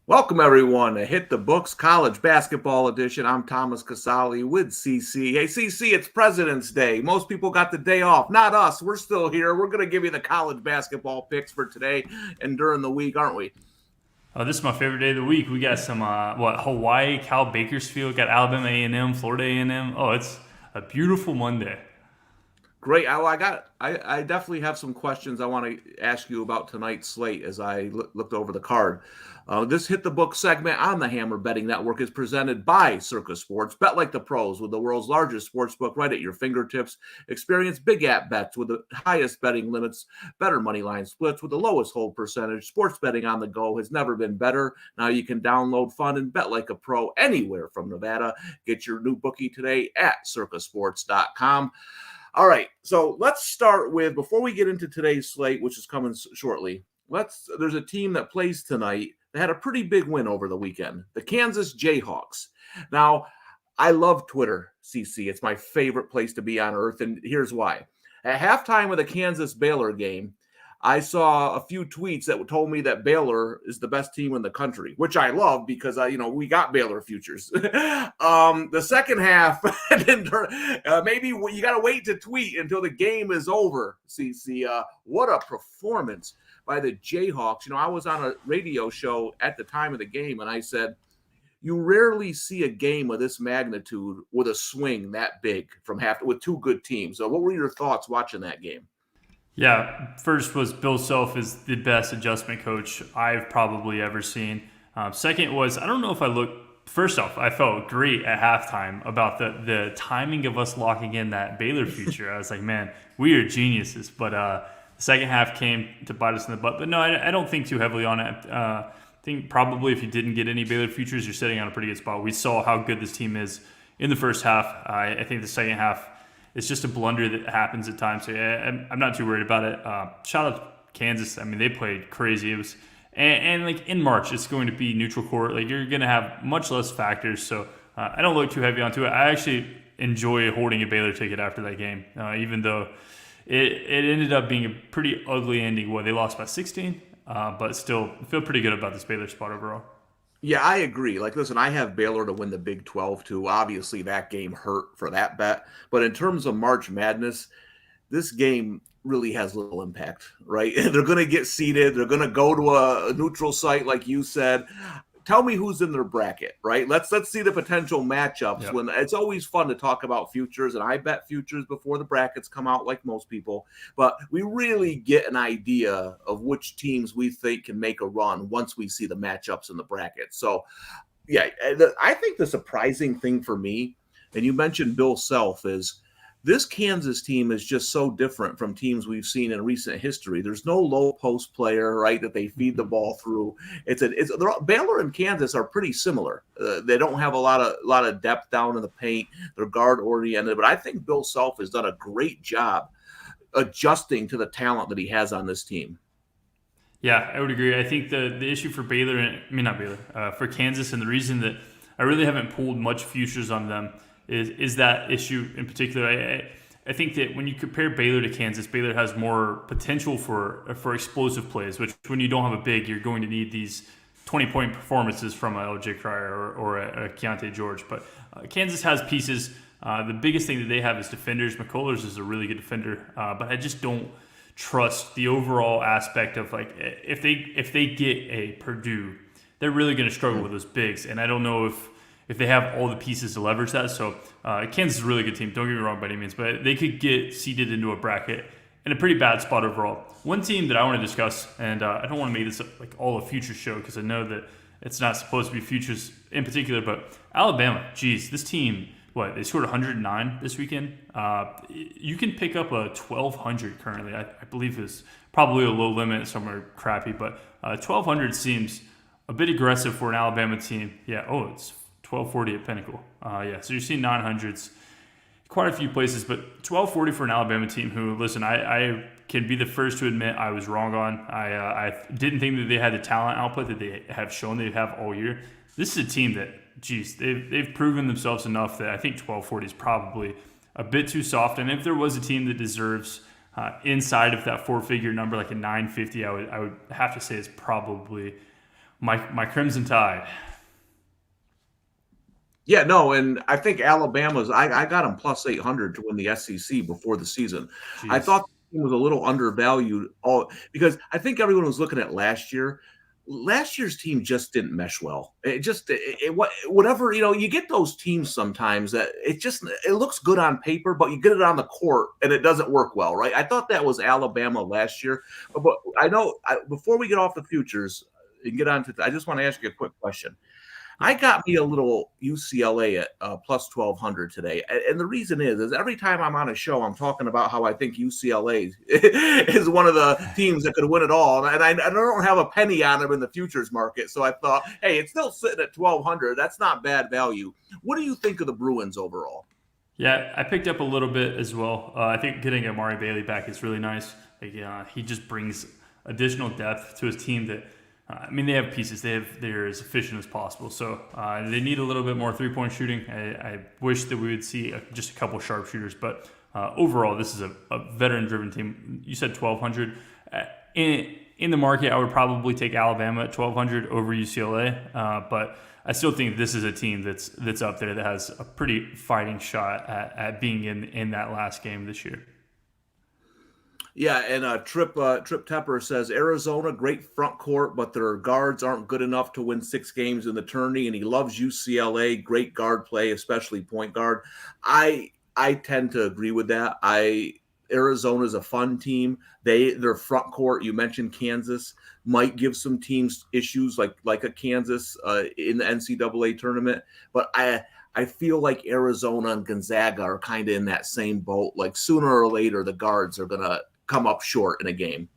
Welcome, everyone, to Hit the Books College Basketball Edition. I'm Thomas Casale with CC. Hey, CC, it's President's Day. Most people got the day off. Not us. We're still here. We're going to give you the college basketball picks for today and during the week, aren't we? Oh, this is my favorite day of the week. We got some, Hawaii, Cal Bakersfield, got Alabama A&M, Florida A&M. Oh, it's a beautiful Monday. Great. I definitely have some questions I want to ask you about tonight's slate as I looked over the card. This Hit the Book segment on the Hammer Betting Network is presented by Circa Sports. Bet like the pros with the world's largest sports book right at your fingertips. Experience big app bets with the highest betting limits, better money line splits with the lowest hold percentage. Sports betting on the go has never been better. Now you can download fun and bet like a pro anywhere from Nevada. Get your new bookie today at circasports.com. All right, so let's start with, before we get into today's slate, which is coming shortly, there's a team that plays tonight that had a pretty big win over the weekend, the Kansas Jayhawks. Now, I love Twitter, CC. It's my favorite place to be on earth, and here's why. At halftime of the Kansas-Baylor game, I saw a few tweets that told me that Baylor is the best team in the country, which I love because, we got Baylor futures. The second half, maybe you got to wait to tweet until the game is over, CC. What a performance by the Jayhawks. I was on a radio show at the time of the game, and I said, you rarely see a game of this magnitude with a swing that big from half with two good teams. So what were your thoughts watching that game? Yeah, first was Bill Self is the best adjustment coach I've probably ever seen. Second was, I don't know if I looked, first off, I felt great at halftime about the timing of us locking in that Baylor future. I was like, man, we are geniuses. But the second half came to bite us in the butt. But no, I don't think too heavily on it. I think probably if you didn't get any Baylor futures, you're sitting on a pretty good spot. We saw how good this team is in the first half. I think the second half, it's just a blunder that happens at times. So yeah, I'm not too worried about it. Shout out to Kansas. I mean, they played crazy. It was and like in March, it's going to be neutral court. Like you're going to have much less factors. So I don't look too heavy onto it. I actually enjoy holding a Baylor ticket after that game, even though it ended up being a pretty ugly ending. They lost by 16, but still feel pretty good about this Baylor spot overall. Yeah, I agree. Listen, I have Baylor to win the Big 12 too. Obviously, that game hurt for that bet. But in terms of March Madness, this game really has little impact, right? They're going to get seeded. They're going to go to a neutral site, like you said. Tell me who's in their bracket, right? Let's see the potential matchups. Yep. When it's always fun to talk about futures, and I bet futures before the brackets come out, like most people. But we really get an idea of which teams we think can make a run once we see the matchups in the bracket. So, yeah, I think the surprising thing for me, and you mentioned Bill Self, is this Kansas team is just so different from teams we've seen in recent history. There's no low post player, right, that they feed the ball through. Baylor and Kansas are pretty similar. They don't have a lot of depth down in the paint. They're guard oriented, but I think Bill Self has done a great job adjusting to the talent that he has on this team. Yeah, I would agree. I think the issue for for Kansas, and the reason that I really haven't pulled much futures on them is that issue in particular. I think that when you compare Baylor to Kansas, Baylor has more potential for explosive plays, which when you don't have a big, you're going to need these 20-point performances from a LJ Cryer or a Keontae George. But Kansas has pieces. The biggest thing that they have is defenders. McCullers is a really good defender, but I just don't trust the overall aspect of like if they get a Purdue, they're really going to struggle with those bigs, and I don't know if they have all the pieces to leverage that. So Kansas is a really good team. Don't get me wrong by any means, but they could get seeded into a bracket in a pretty bad spot overall. One team that I want to discuss, and I don't want to make this like all a futures show because I know that it's not supposed to be futures in particular, but Alabama, geez, this team, they scored 109 this weekend. You can pick up a 1,200 currently. I believe is probably a low limit, somewhere crappy, but 1,200 seems a bit aggressive for an Alabama team. Yeah, it's 1,240 at Pinnacle. So you're seeing 900s quite a few places, but 1,240 for an Alabama team who, listen, I can be the first to admit I was wrong on. I didn't think that they had the talent output that they have shown they have all year. This is a team that, geez, they've proven themselves enough that I think 1,240 is probably a bit too soft. And if there was a team that deserves inside of that four-figure number, like a 950, I would have to say it's probably my Crimson Tide. Yeah, no, and I think Alabama's. I got them plus 800 to win the SEC before the season. Jeez. I thought the team was a little undervalued, because I think everyone was looking at last year. Last year's team just didn't mesh well. Whatever, you get those teams sometimes that it looks good on paper, but you get it on the court and it doesn't work well, right? I thought that was Alabama last year, but I know before we get off the futures and get on to, I just want to ask you a quick question. I got me a little UCLA at plus 1,200 today. And the reason is every time I'm on a show, I'm talking about how I think UCLA is one of the teams that could win it all. And I don't have a penny on them in the futures market. So I thought, hey, it's still sitting at 1,200. That's not bad value. What do you think of the Bruins overall? Yeah, I picked up a little bit as well. I think getting Amari Bailey back is really nice. He just brings additional depth to his team that, they have pieces. They're as efficient as possible. So they need a little bit more three-point shooting. I wish that we would see just a couple sharpshooters. But overall, this is a veteran-driven team. You said 1,200. In the market, I would probably take Alabama at 1,200 over UCLA. But I still think this is a team that's up there that has a pretty fighting shot at being in that last game this year. Yeah, and Trip Tepper says Arizona, great front court, but their guards aren't good enough to win 6 games in the tourney, and he loves UCLA, great guard play, especially point guard. I tend to agree with that. Arizona's a fun team. Their front court, you mentioned Kansas, might give some teams issues like a Kansas in the NCAA tournament, but I feel like Arizona and Gonzaga are kind of in that same boat. Like sooner or later, the guards are going to come up short in a game.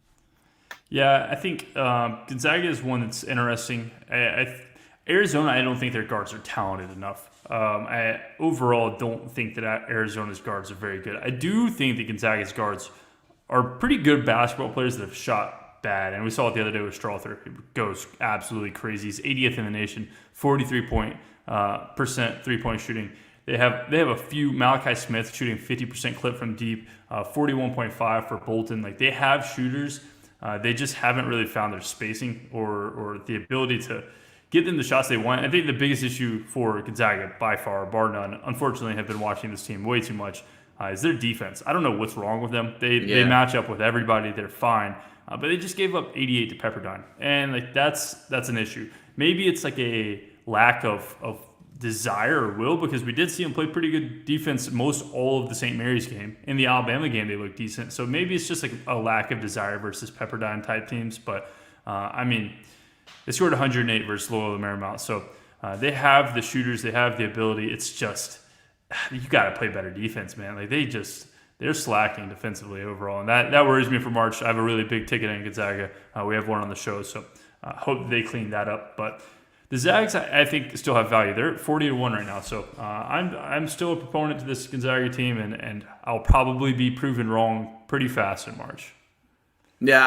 Yeah, I think Gonzaga is one that's interesting. Arizona, I don't think their guards are talented enough. I overall don't think that Arizona's guards are very good. I do think that Gonzaga's guards are pretty good basketball players that have shot bad. And we saw it the other day with Strother. It goes absolutely crazy. He's 80th in the nation, 43% three-point shooting. They have a few. Malachi Smith shooting 50% clip from deep, 41.5 for Bolton. Like, they have shooters. They just haven't really found their spacing or the ability to get them the shots they want. I think the biggest issue for Gonzaga, by far, bar none, unfortunately have been watching this team way too much, is their defense. I don't know what's wrong with them. They match up with everybody. They're fine. But they just gave up 88 to Pepperdine. And that's an issue. Maybe it's like a lack of desire or will, because we did see them play pretty good defense most all of the St. Mary's game. In the Alabama game, they looked decent. So maybe it's just like a lack of desire versus Pepperdine type teams. But they scored 108 versus Loyola Marymount. So they have the shooters, they have the ability. It's just, you got to play better defense, man. Like, they're slacking defensively overall. And that worries me for March. I have a really big ticket in Gonzaga. We have one on the show, so hope they clean that up. But the Zags, I think, still have value. They're at 40-1 right now. So I'm still a proponent to this Gonzaga team, and I'll probably be proven wrong pretty fast in March. Yeah,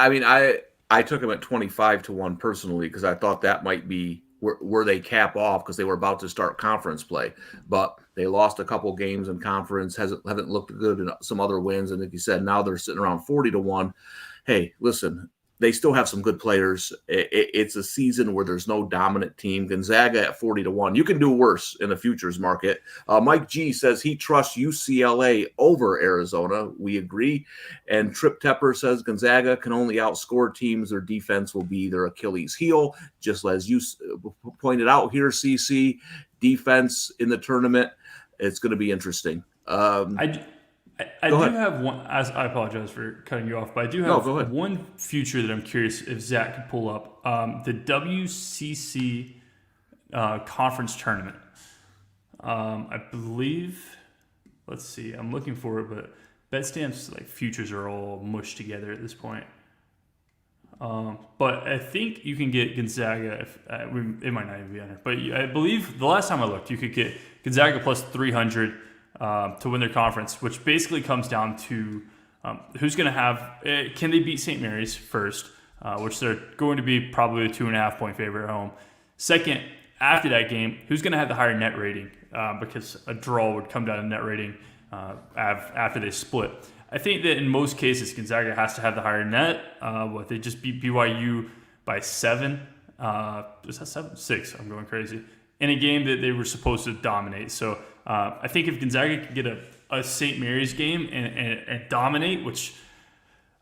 I took them at 25-1 personally because I thought that might be where they cap off because they were about to start conference play. But they lost a couple games in conference, haven't looked good in some other wins. And like you said, now they're sitting around 40-1. Hey, listen, they still have some good players. It's a season where there's no dominant team. Gonzaga at 40-1. You can do worse in the futures market. Mike G says he trusts UCLA over Arizona. We agree. And Trip Tepper says Gonzaga can only outscore teams. Their defense will be their Achilles heel. Just as you pointed out here, CC, defense in the tournament, it's going to be interesting. I do have one. I apologize for cutting you off, but I do have one future that I'm curious if Zach could pull up. The WCC conference tournament. I believe. Let's see. I'm looking for it, but BetStamp's like futures are all mushed together at this point. But I think you can get Gonzaga. It might not even be on here, but I believe the last time I looked, you could get Gonzaga plus 300. To win their conference, which basically comes down to who's going to have, can they beat St. Mary's first, which they're going to be probably a 2.5 point favorite at home. Second, after that game, who's going to have the higher net rating, because a draw would come down to net rating after they split. I think that in most cases, Gonzaga has to have the higher net. They just beat BYU by 7. Is that 7? 6. I'm going crazy. In a game that they were supposed to dominate. So I think if Gonzaga can get a St. Mary's game and dominate, which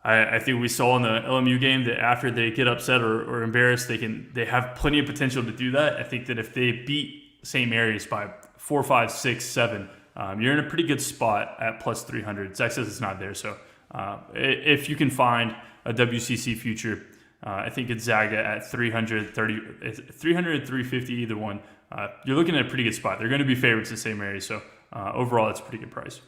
I think we saw in the LMU game, that after they get upset or embarrassed, they have plenty of potential to do that. I think that if they beat St. Mary's by 4, 5, 6, 7, you're in a pretty good spot at plus 300. Zach says it's not there. So if you can find a WCC future, I think Gonzaga at 300, 350, either one. You're looking at a pretty good spot. They're going to be favorites at St. Mary's, so overall, it's a pretty good price.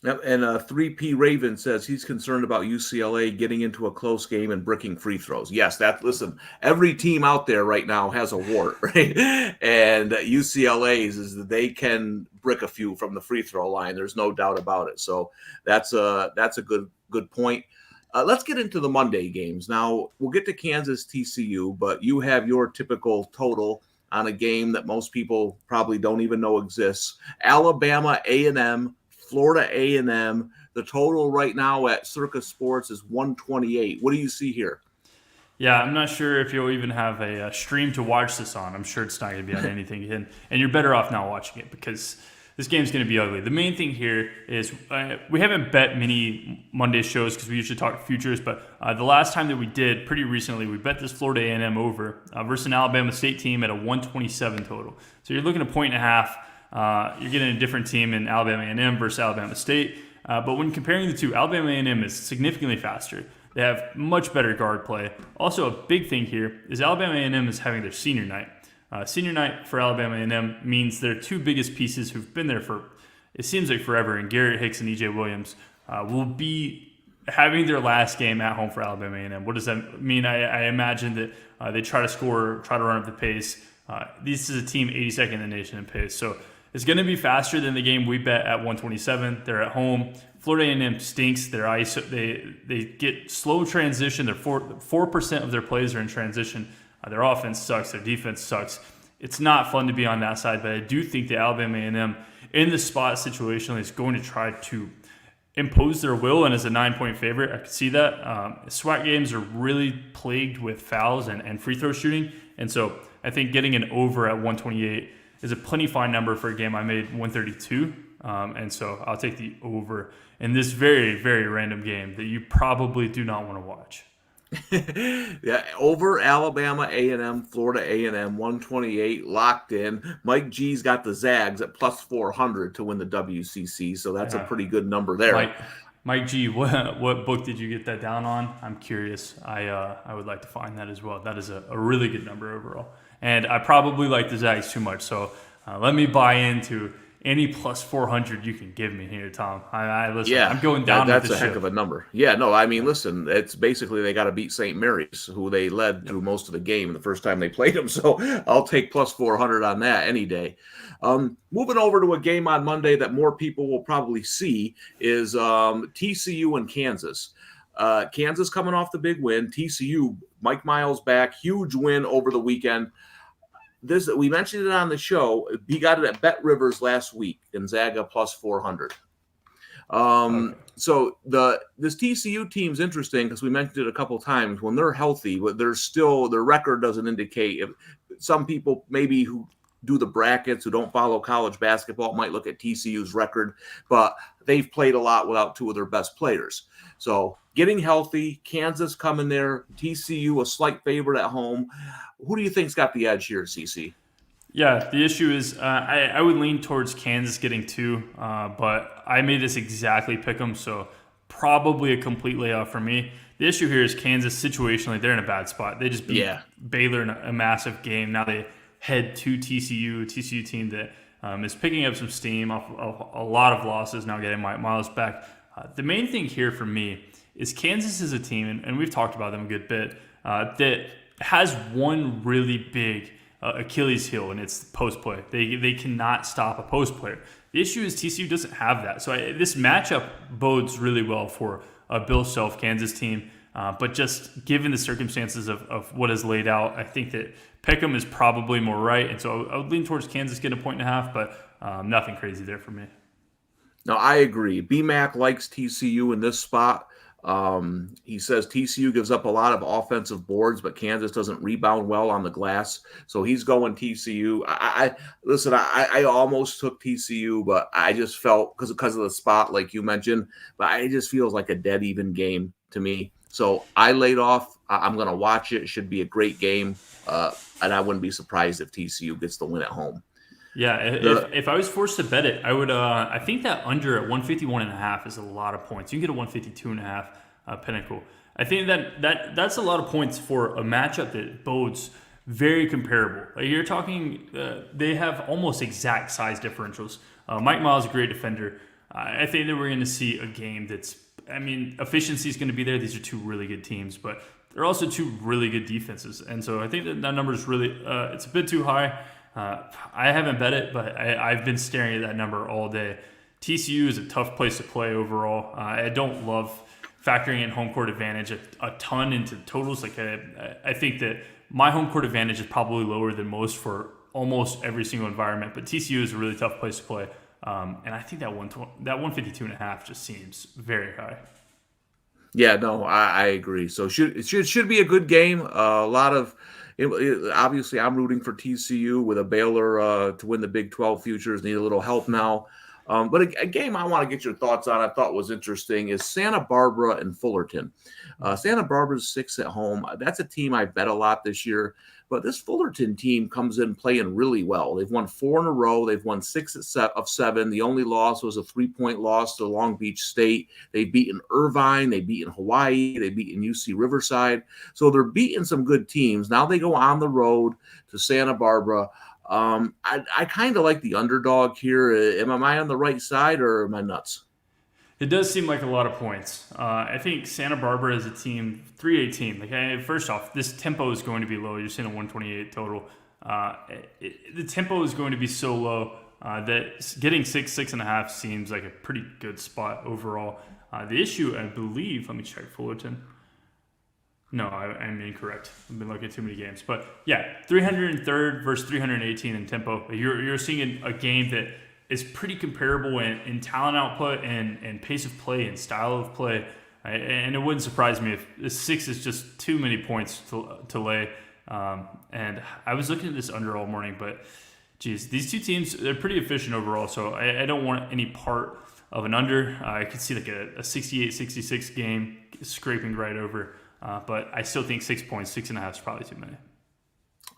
Yep, and 3P Raven says he's concerned about UCLA getting into a close game and bricking free throws. Yes, listen, every team out there right now has a wart, right? And UCLA's is that they can brick a few from the free throw line. There's no doubt about it. So that's a good point. Let's get into the Monday games. Now, we'll get to Kansas TCU, but you have your typical total on a game that most people probably don't even know exists. Alabama A&M, Florida A&M. The total right now at Circa Sports is 128. What do you see here? Yeah, I'm not sure if you'll even have a stream to watch this on. I'm sure it's not going to be on anything. And you're better off not watching it because this game's going to be ugly. The main thing here is we haven't bet many Monday shows because we usually talk futures, but the last time that we did, pretty recently, we bet this Florida A&M over versus an Alabama State team at a 127 total. So you're looking at a 1.5. You're getting a different team in Alabama A&M versus Alabama State. But when comparing the two, Alabama A&M is significantly faster. They have much better guard play. Also, a big thing here is Alabama A&M is having their senior night. Senior night for Alabama A&M means their two biggest pieces who've been there for, it seems like forever, and Garrett Hicks and EJ Williams will be having their last game at home for Alabama A&M. What does that mean? I imagine that they try to score, try to run up the pace. This is a team 82nd in the nation in pace. So it's going to be faster than the game we bet at 127. They're at home. Florida A&M stinks. They get slow transition. They're 4% of their plays are in transition. Their offense sucks. Their defense sucks. It's not fun to be on that side, but I do think that Alabama A&M in the spot situationally is going to try to impose their will, and as a 9-point favorite, I could see that. SWAC games are really plagued with fouls and free throw shooting, and so I think getting an over at 128 is a plenty fine number for a game I made 132, and so I'll take the over in this very, very random game that you probably do not want to watch. Yeah, over Alabama A&M, Florida A&M, 128 locked in. Mike G's got the Zags at plus 400 to win the WCC, so that's a pretty good number there. Mike G, what book did you get that down on? I'm curious. I would like to find that as well. That is a really good number overall, and I probably like the Zags too much, so let me buy into any plus 400 you can give me here, Tom. Listen, yeah, I'm going down. That's a heck of a number. Yeah, no, I mean, listen, it's basically they got to beat St. Mary's, who they led through most of the game the first time they played them. So I'll take plus 400 on that any day. Moving over to a game on Monday that more people will probably see is TCU and Kansas. Kansas coming off the big win. TCU, Mike Miles back, huge win over the weekend. We mentioned it on the show. He got it at Bet Rivers last week. Gonzaga plus 400. Okay. So this TCU team's interesting because we mentioned it a couple times. When they're healthy, but their record doesn't indicate. If some people maybe who do the brackets who don't follow college basketball might look at TCU's record, but they've played a lot without two of their best players. So getting healthy, Kansas coming there, TCU a slight favorite at home. Who do you think's got the edge here, CC? Yeah, the issue is I would lean towards Kansas getting two, but I made this exactly pick 'em, so probably a complete layoff for me. The issue here is Kansas situationally, they're in a bad spot. They just beat Baylor in a massive game. Now they head to TCU, a TCU team that is picking up some steam off a lot of losses, now getting Miles back. The main thing here for me is Kansas is a team, and we've talked about them a good bit, that has one really big Achilles heel, and it's post play. They cannot stop a post player. The issue is TCU doesn't have that. So this matchup bodes really well for a Bill Self Kansas team. But just given the circumstances of what is laid out, I think that Pick'em is probably more right. And so I would lean towards Kansas getting 1.5, but nothing crazy there for me. No, I agree. BMAC likes TCU in this spot. He says TCU gives up a lot of offensive boards, but Kansas doesn't rebound well on the glass. So he's going TCU. I almost took TCU, but I just felt because of the spot, like you mentioned, but it just feels like a dead even game to me. So I laid off. I'm going to watch it. It should be a great game. And I wouldn't be surprised if TCU gets the win at home. Yeah, if I was forced to bet it, I would. I think that under at 151.5 is a lot of points. You can get a 152.5 Pinnacle. I think that's a lot of points for a matchup that bodes very comparable. Like you're talking, they have almost exact size differentials. Mike Miles is a great defender. I think that we're going to see a game that's. I mean, efficiency is going to be there. These are two really good teams, but they're also two really good defenses, and so I think that number is really. It's a bit too high. I haven't bet it, but I've been staring at that number all day. TCU is a tough place to play overall. I don't love factoring in home court advantage a ton into totals. Like I think that my home court advantage is probably lower than most for almost every single environment, but TCU is a really tough place to play. And I think that 152.5 just seems very high. Yeah, no, I agree. So it should be a good game. A lot of obviously, I'm rooting for TCU with a Baylor to win the Big 12 futures. Need a little help now. But a game I want to get your thoughts on, I thought was interesting, is Santa Barbara and Fullerton. Santa Barbara's 6 at home. That's a team I bet a lot this year. But this Fullerton team comes in playing really well. They've won 4 in a row. They've won 6 of 7. The only loss was a 3-point loss to Long Beach State. They've beaten Irvine. They've beaten Hawaii. They've beaten UC Riverside. So they're beating some good teams. Now they go on the road to Santa Barbara. I kind of like the underdog here. Am I on the right side or am I nuts? It does seem like a lot of points. I think Santa Barbara is a team, 3-8 team. First off, this tempo is going to be low. You're seeing a 128 total. The tempo is going to be so low that getting 6.5 seems like a pretty good spot overall. The issue, I believe, let me check Fullerton. No, I'm incorrect. I've been looking at too many games. But yeah, 303rd versus 318 in tempo. You're seeing a game that is pretty comparable in talent output and pace of play and style of play. And it wouldn't surprise me if 6 is just too many points to lay. And I was looking at this under all morning, but geez, these two teams, they're pretty efficient overall. So I don't want any part of an under. I could see like a 68-66 game scraping right over. But I still think 6 points, 6.5 is probably too many.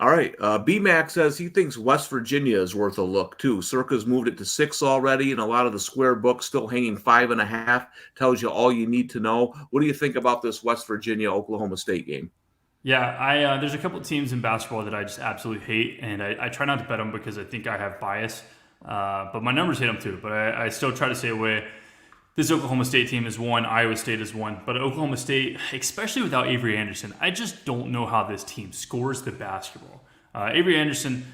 All right. BMAC says he thinks West Virginia is worth a look, too. Circa's moved it to 6 already, and a lot of the square books still hanging 5.5. Tells you all you need to know. What do you think about this West Virginia-Oklahoma State game? Yeah, there's a couple teams in basketball that I just absolutely hate, and I try not to bet them because I think I have bias. But my numbers hit them, too. But I still try to stay away. This Oklahoma State team is 1. Iowa State is 1. But Oklahoma State, especially without Avery Anderson, I just don't know how this team scores the basketball. Avery Anderson,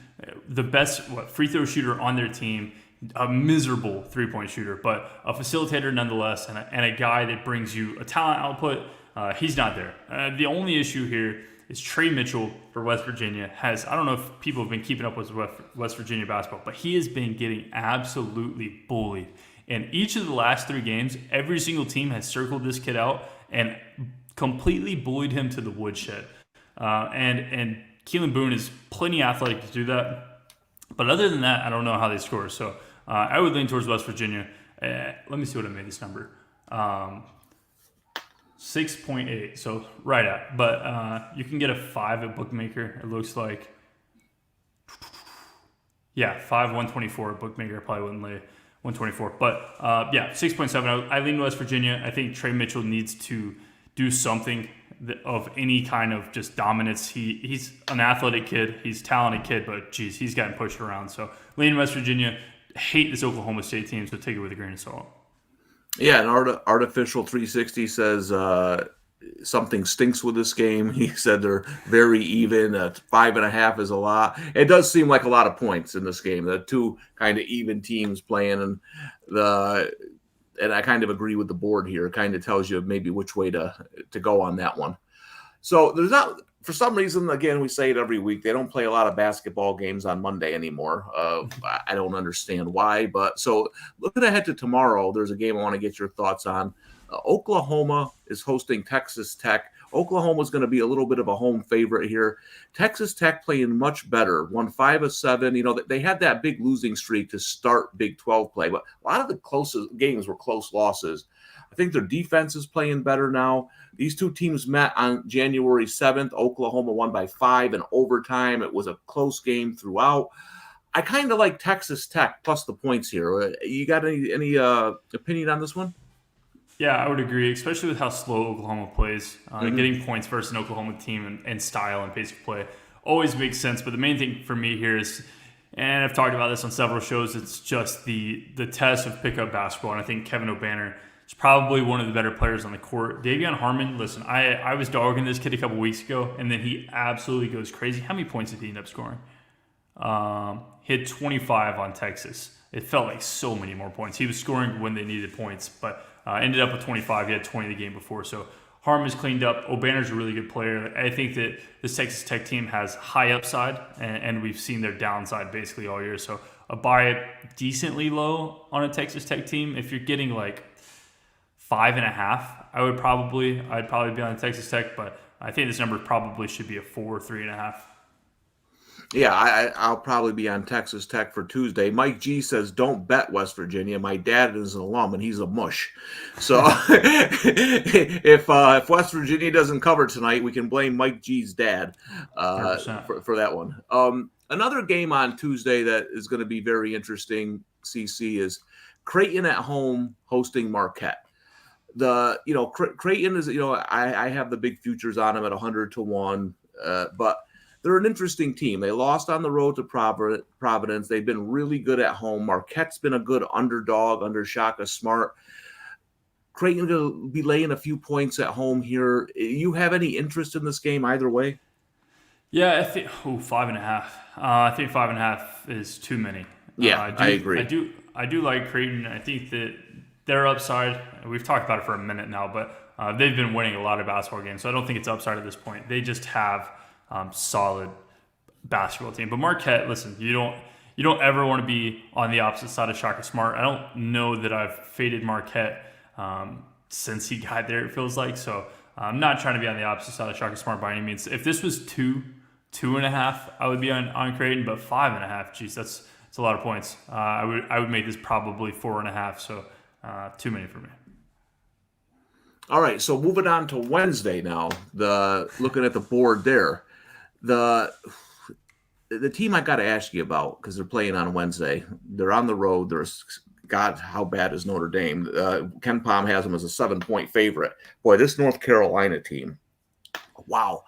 the best free throw shooter on their team, a miserable three-point shooter, but a facilitator nonetheless, and a guy that brings you a talent output. He's not there. The only issue here is Trey Mitchell for West Virginia I don't know if people have been keeping up with West Virginia basketball, but he has been getting absolutely bullied And each of the last 3 games, every single team has circled this kid out and completely bullied him to the woodshed. And Keelan Boone is plenty athletic to do that. But other than that, I don't know how they score. So I would lean towards West Virginia. Let me see what I made this number. 6.8, so right at. But you can get a 5 at Bookmaker. It looks like, 5, 124 at Bookmaker. I probably wouldn't lay 124. But 6.7. I lean West Virginia. I think Trey Mitchell needs to do something of any kind of just dominance. He's an athletic kid. He's a talented kid, but geez, he's gotten pushed around. So lean West Virginia. Hate this Oklahoma State team, so take it with a grain of salt. Yeah, an artificial 360 says something stinks with this game. He said they're very even. 5.5 is a lot. It does seem like a lot of points in this game. The two kind of even teams playing, and I kind of agree with the board here. It kind of tells you maybe which way to go on that one. So there's not, for some reason, again, we say it every week, they don't play a lot of basketball games on Monday anymore. I don't understand why, but so looking ahead to tomorrow, there's a game I want to get your thoughts on. Oklahoma is hosting Texas Tech. Oklahoma's going to be a little bit of a home favorite here. Texas Tech playing much better, won 5 of 7. You know, they had that big losing streak to start Big 12 play, but a lot of the closest games were close losses. I think their defense is playing better now. These two teams met on January 7th. Oklahoma won by 5 in overtime. It was a close game throughout. I kind of like Texas Tech plus the points here. You got any opinion on this one? Yeah, I would agree, especially with how slow Oklahoma plays. Getting points versus an Oklahoma team and style and pace of play always makes sense. But the main thing for me here is, and I've talked about this on several shows, it's just the test of pickup basketball. And I think Kevin O'Banner is probably one of the better players on the court. Davion Harmon, listen, I was dogging this kid a couple weeks ago, and then he absolutely goes crazy. How many points did he end up scoring? Hit 25 on Texas. It felt like so many more points. He was scoring when they needed points, but ended up with 25. He had 20 the game before. So Harmon's cleaned up. O'Banner's a really good player. I think that this Texas Tech team has high upside, and we've seen their downside basically all year. So a buy it decently low on a Texas Tech team. If you're getting like 5.5, I'd probably be on Texas Tech, but I think this number probably should be a 4, 3.5. Yeah, I'll probably be on Texas Tech for Tuesday. Mike G says, don't bet West Virginia. My dad is an alum, and he's a mush. So if West Virginia doesn't cover tonight, we can blame Mike G's dad for that one. Another game on Tuesday that is going to be very interesting, CC, is Creighton at home hosting Marquette. Creighton is, I have the big futures on them at 100-1, but they're an interesting team. They lost on the road to Providence. They've been really good at home. Marquette's been a good underdog under Shaka Smart. Creighton going to be laying a few points at home here. You have any interest in this game either way? Yeah, I think 5.5. I think 5.5 is too many. Yeah, I agree. I do like Creighton. I think that their upside, we've talked about it for a minute now, but they've been winning a lot of basketball games, so I don't think it's upside at this point. They just have solid basketball team. But Marquette, listen, you don't ever want to be on the opposite side of Shaka Smart. I don't know that I've faded Marquette since he got there, it feels like. So I'm not trying to be on the opposite side of Shaka Smart by any means. If this was 2.5, I would be on Creighton, but 5.5, geez, that's a lot of points. I would make this probably 4.5, so too many for me. All right, so moving on to Wednesday now. Looking at the board there, the team I got to ask you about, because they're playing on Wednesday. They're on the road. God, how bad is Notre Dame? Ken Pom has them as a 7-point favorite. Boy, this North Carolina team, wow.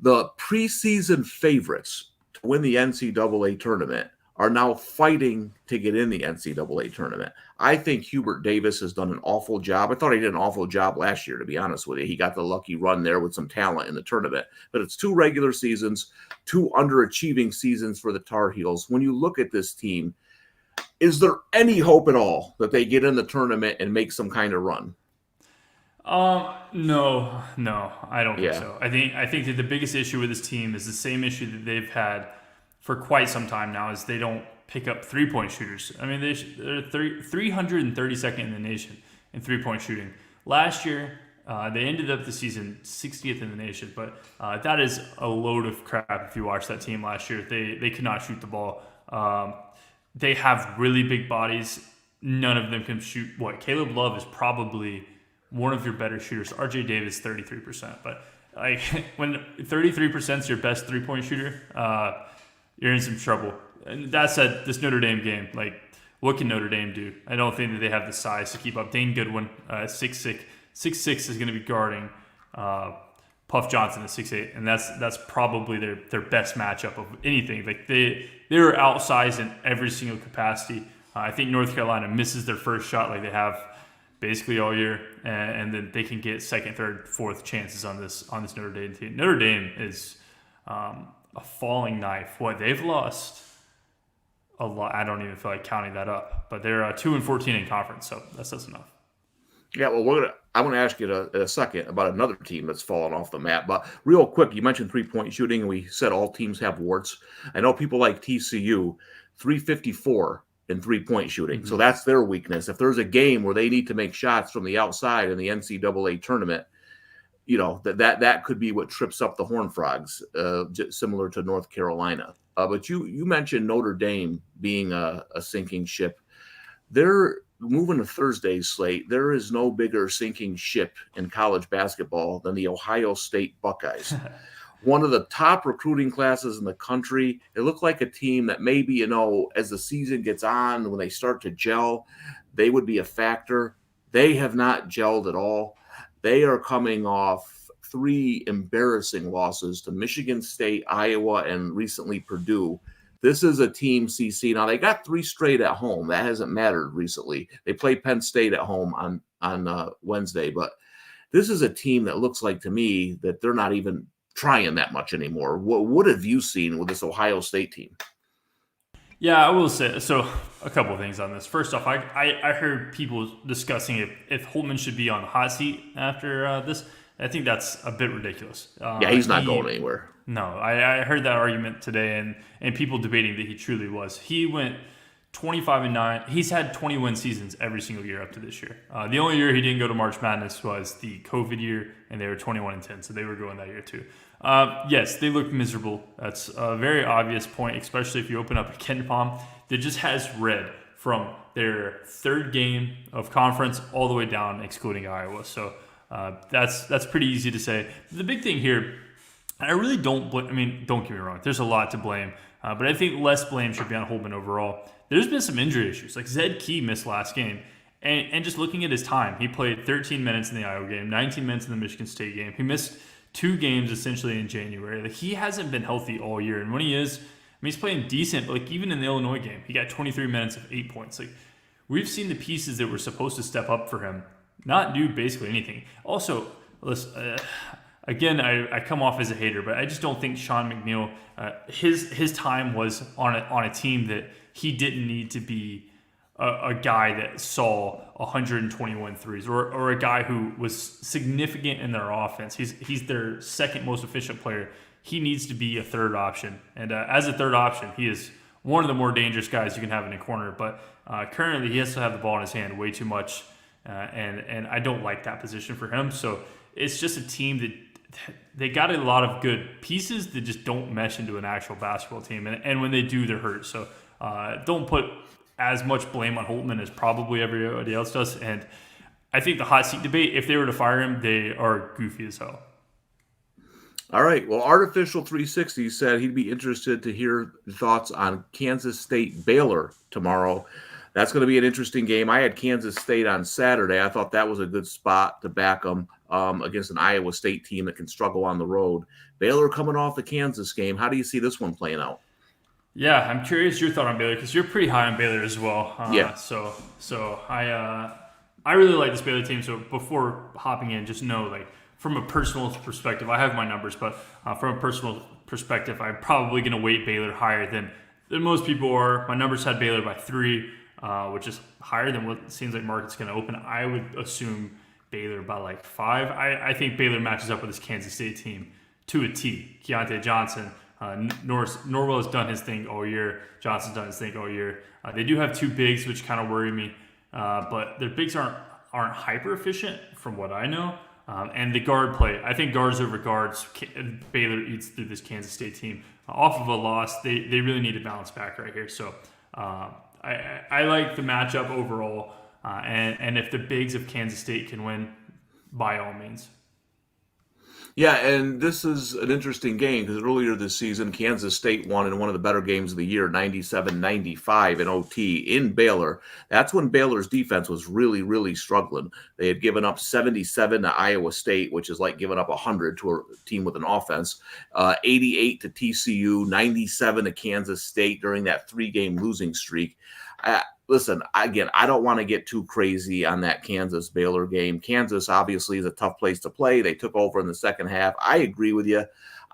The preseason favorites to win the NCAA tournament are now fighting to get in the NCAA tournament. I think Hubert Davis has done an awful job. I thought he did an awful job last year, to be honest with you. He got the lucky run there with some talent in the tournament. But it's 2 regular seasons, 2 underachieving seasons for the Tar Heels. When you look at this team, is there any hope at all that they get in the tournament and make some kind of run? No, I don't think so. I think that the biggest issue with this team is the same issue that they've had for quite some time now, is they don't pick up 3-point shooters. I mean, they're 332nd in the nation in 3-point shooting. Last year, they ended up the season 60th in the nation, but that is a load of crap if you watch that team last year. They could not shoot the ball. They have really big bodies. None of them can shoot. Caleb Love is probably one of your better shooters. RJ Davis, 33%. But like when 33% is your best 3-point shooter, you're in some trouble. And that said, this Notre Dame game, like, what can Notre Dame do? I don't think that they have the size to keep up. Dane Goodwin, 6'6", is going to be guarding Puff Johnson at 6'8", and that's probably their best matchup of anything. Like they're outsized in every single capacity. I think North Carolina misses their first shot like they have basically all year, and then they can get second, third, fourth chances on this Notre Dame team. Notre Dame is a falling knife. They've lost a lot. I don't even feel like counting that up, but they're 2-14 in conference, so that's enough. Yeah, well, I'm going to ask you in a second about another team that's fallen off the map. But real quick, you mentioned 3-point shooting, and we said all teams have warts. I know people like TCU, 354 in 3-point shooting. Mm-hmm. So that's their weakness. If there's a game where they need to make shots from the outside in the NCAA tournament, that could be what trips up the Horned Frogs, similar to North Carolina. But you mentioned Notre Dame being a sinking ship. They're moving to Thursday's slate. There is no bigger sinking ship in college basketball than the Ohio State Buckeyes. One of the top recruiting classes in the country. It looked like a team that maybe, as the season gets on, when they start to gel, they would be a factor. They have not gelled at all. They are coming off 3 embarrassing losses to Michigan State, Iowa, and recently Purdue. This is a team, CC. Now, they got 3 straight at home. That hasn't mattered recently. They play Penn State at home on Wednesday. But this is a team that looks like to me that they're not even trying that much anymore. What have you seen with this Ohio State team? Yeah, I will say, so a couple of things on this. First off, I heard people discussing if Holtman should be on the hot seat after this. I think that's a bit ridiculous. Yeah, he's not going anywhere. No, I heard that argument today, and people debating that he truly was. He went 25-9. He's had 20-win seasons every single year up to this year. The only year he didn't go to March Madness was the COVID year, and they were 21-10, so they were going that year too. Yes, they look miserable. That's a very obvious point, especially if you open up a KenPom that just has red from their 3rd game of conference all the way down, excluding Iowa. So that's pretty easy to say. The big thing here, I really don't blame. I mean, don't get me wrong. There's a lot to blame, but I think less blame should be on Holtman overall. There's been some injury issues. Like Zed Key missed last game, and just looking at his time, he played 13 minutes in the Iowa game, 19 minutes in the Michigan State game. He missed 2 games essentially in January. Like he hasn't been healthy all year, and when he is, he's playing decent. But like even in the Illinois game, he got 23 minutes of 8 points. Like we've seen the pieces that were supposed to step up for him not do basically anything. Also, listen. Again, I come off as a hater, but I just don't think Sean McNeil, his time was on a team that he didn't need to be a guy that saw 121 threes or a guy who was significant in their offense. He's their second most efficient player. He needs to be a third option. And as a third option, he is one of the more dangerous guys you can have in a corner. But currently, he has to have the ball in his hand way too much. And I don't like that position for him. So it's just a team that they got a lot of good pieces that just don't mesh into an actual basketball team. And when they do, they're hurt. So don't put as much blame on Holtman as probably everybody else does. And I think the hot seat debate, if they were to fire him, they are goofy as hell. All right. Well, Artificial 360 said he'd be interested to hear thoughts on Kansas State Baylor tomorrow. That's going to be an interesting game. I had Kansas State on Saturday. I thought that was a good spot to back them against an Iowa State team that can struggle on the road. Baylor coming off the Kansas game. How do you see this one playing out? Yeah, I'm curious your thought on Baylor because you're pretty high on Baylor as well. Yeah. So I really like this Baylor team. So before hopping in, just know like from a personal perspective, I have my numbers, but from a personal perspective, I'm probably going to weight Baylor higher than most people are. My numbers had Baylor by 3. Which is higher than what seems like market's going to open. I would assume Baylor by like 5. I think Baylor matches up with this Kansas State team to a T. Keontae Johnson, Norwell has done his thing all year. Johnson's done his thing all year. They do have two bigs, which kind of worry me, but their bigs aren't hyper efficient from what I know. And the guard play, I think guards over guards. Baylor eats through this Kansas State team off of a loss. They really need to bounce back right here. So I like the matchup overall. And if the bigs of Kansas State can win, by all means. Yeah, and this is an interesting game because earlier this season, Kansas State won in one of the better games of the year, 97-95 in OT in Baylor. That's when Baylor's defense was really, really struggling. They had given up 77 to Iowa State, which is like giving up 100 to a team with an offense, 88 to TCU, 97 to Kansas State during that three-game losing streak. Listen, again, I don't want to get too crazy on that Kansas-Baylor game. Kansas obviously is a tough place to play. They took over in the second half. I agree with you.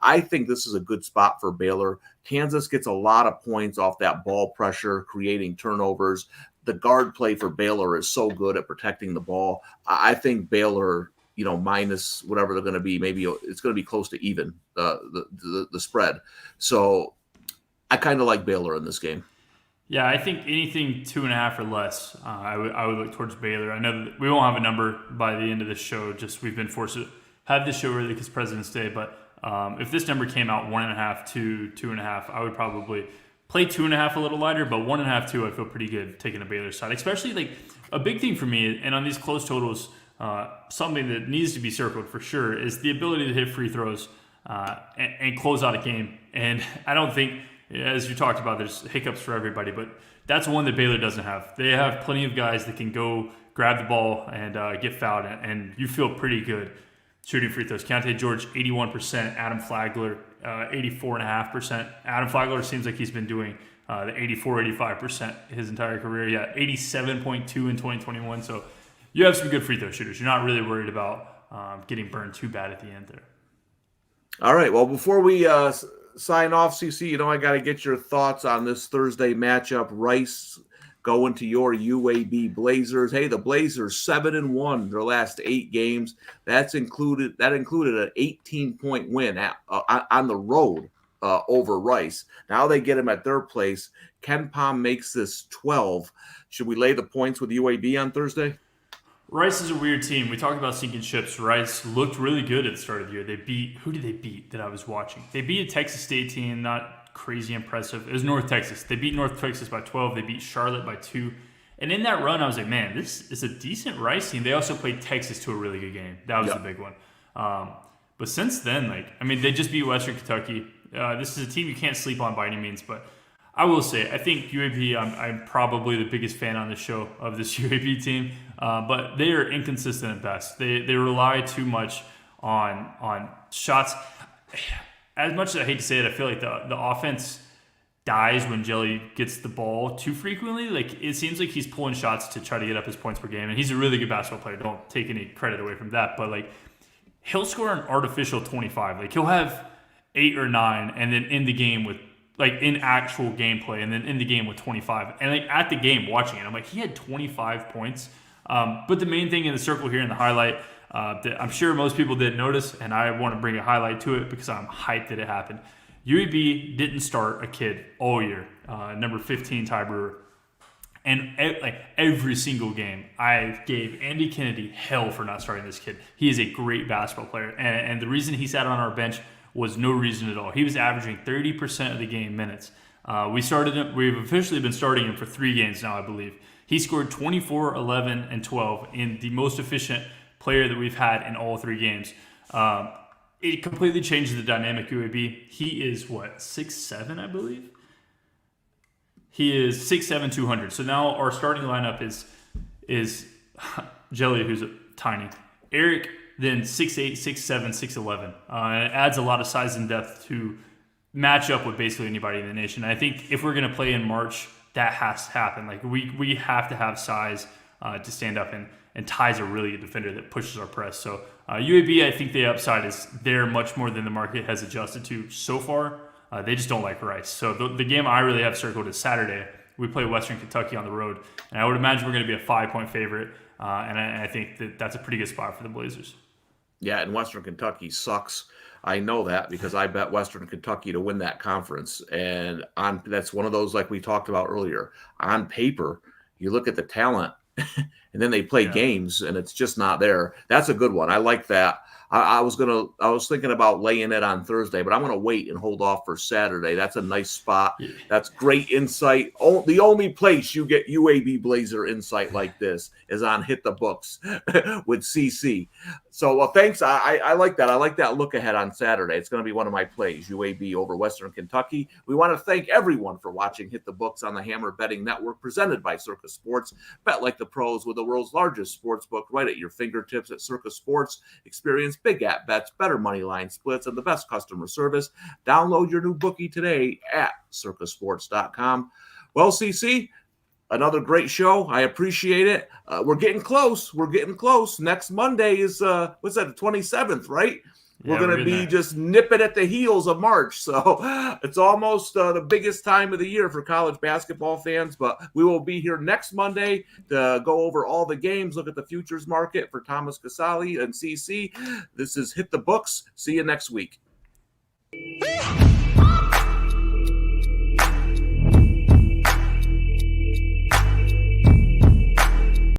I think this is a good spot for Baylor. Kansas gets a lot of points off that ball pressure, creating turnovers. The guard play for Baylor is so good at protecting the ball. I think Baylor, minus whatever they're going to be, maybe it's going to be close to even the spread. So I kind of like Baylor in this game. Yeah, I think anything 2.5 or less, I would look towards Baylor. I know that we won't have a number by the end of this show. Just we've been forced to have this show early because President's Day. But if this number came out 1.5 to 2.5, I would probably play 2.5 a little lighter, but 1.5, 2, I feel pretty good taking the Baylor side. Especially like a big thing for me, and on these close totals, something that needs to be circled for sure is the ability to hit free throws and close out a game. And I don't think, as you talked about, there's hiccups for everybody, but that's one that Baylor doesn't have. They have plenty of guys that can go grab the ball and get fouled, and you feel pretty good shooting free throws. Keontae George, 81%. Adam Flagler, 84.5%. Adam Flagler seems like he's been doing the 84, 85% his entire career. Yeah, 87.2 in 2021. So you have some good free throw shooters. You're not really worried about getting burned too bad at the end there. All right. Well, before we sign off, CC, I got to get your thoughts on this Thursday matchup. Rice going to your UAB Blazers. Hey, the Blazers 7-1 their last 8 games. That included an 18-point win on the road over Rice. Now they get them at their place. Ken Pom makes this 12. Should we lay the points with UAB on Thursday? Rice is a weird team. We talked about sinking ships. Rice looked really good at the start of the year. Who did they beat that I was watching? They beat a Texas State team, not crazy impressive. It was North Texas. They beat North Texas by 12. They beat Charlotte by 2. And in that run, I was like, man, this is a decent Rice team. They also played Texas to a really good game. That was the big one. But since then, they just beat Western Kentucky. This is a team you can't sleep on by any means, but I will say, I think UAB, I'm probably the biggest fan on the show of this UAB team, but they are inconsistent at best. They rely too much on shots. As much as I hate to say it, I feel like the offense dies when Jelly gets the ball too frequently. Like, it seems like he's pulling shots to try to get up his points per game, and he's a really good basketball player. Don't take any credit away from that, but he'll score an artificial 25. He'll have 8 or 9, and then end the game with, in actual gameplay, and then in the game with 25. And at the game, watching it, I'm like, he had 25 points. But the main thing in the circle here in the highlight that I'm sure most people didn't notice, and I want to bring a highlight to it because I'm hyped that it happened. UAB didn't start a kid all year, number 15, Ty Brewer. And every single game, I gave Andy Kennedy hell for not starting this kid. He is a great basketball player. And the reason he sat on our bench was no reason at all. He was averaging 30% of the game minutes. We've officially been starting him for 3 games now, I believe. He scored 24, 11, and 12 in the most efficient player that we've had in all 3 games. It completely changes the dynamic UAB. He is 6'7", I believe? He is 6'7", 200. So now our starting lineup is Jelly, who's tiny. Eric, then 6'8", 6'7", 6'11". And it adds a lot of size and depth to match up with basically anybody in the nation. I think if we're going to play in March, that has to happen. We have to have size to stand up, and Ty's a really good defender that pushes our press. So UAB, I think the upside is there much more than the market has adjusted to so far. They just don't like Rice. So the game I really have circled is Saturday. We play Western Kentucky on the road, and I would imagine we're going to be a 5-point favorite. And I think that's a pretty good spot for the Blazers. Yeah, and Western Kentucky sucks. I know that because I bet Western Kentucky to win that conference. And that's one of those, like we talked about earlier. On paper, you look at the talent and then they play games and it's just not there. That's a good one. I like that. I was thinking about laying it on Thursday, but I'm gonna wait and hold off for Saturday. That's a nice spot. Yeah. That's great insight. The only place you get UAB Blazer insight like this is on Hit the Books with CC. So, well, thanks. I like that. I like that look ahead on Saturday. It's going to be one of my plays, UAB over Western Kentucky. We want to thank everyone for watching Hit the Books on the Hammer Betting Network, presented by Circa Sports. Bet like the pros with the world's largest sports book right at your fingertips at Circa Sports. Experience big app bets, better money line splits, and the best customer service. Download your new bookie today at circasports.com. Well, CC, another great show. I appreciate it. We're getting close. Next Monday is, what's that, the 27th, right? Yeah, we're going to be just nipping at the heels of March. So it's almost the biggest time of the year for college basketball fans. But we will be here next Monday to go over all the games, look at the futures market for Thomas Casale and CC. This is Hit the Books. See you next week.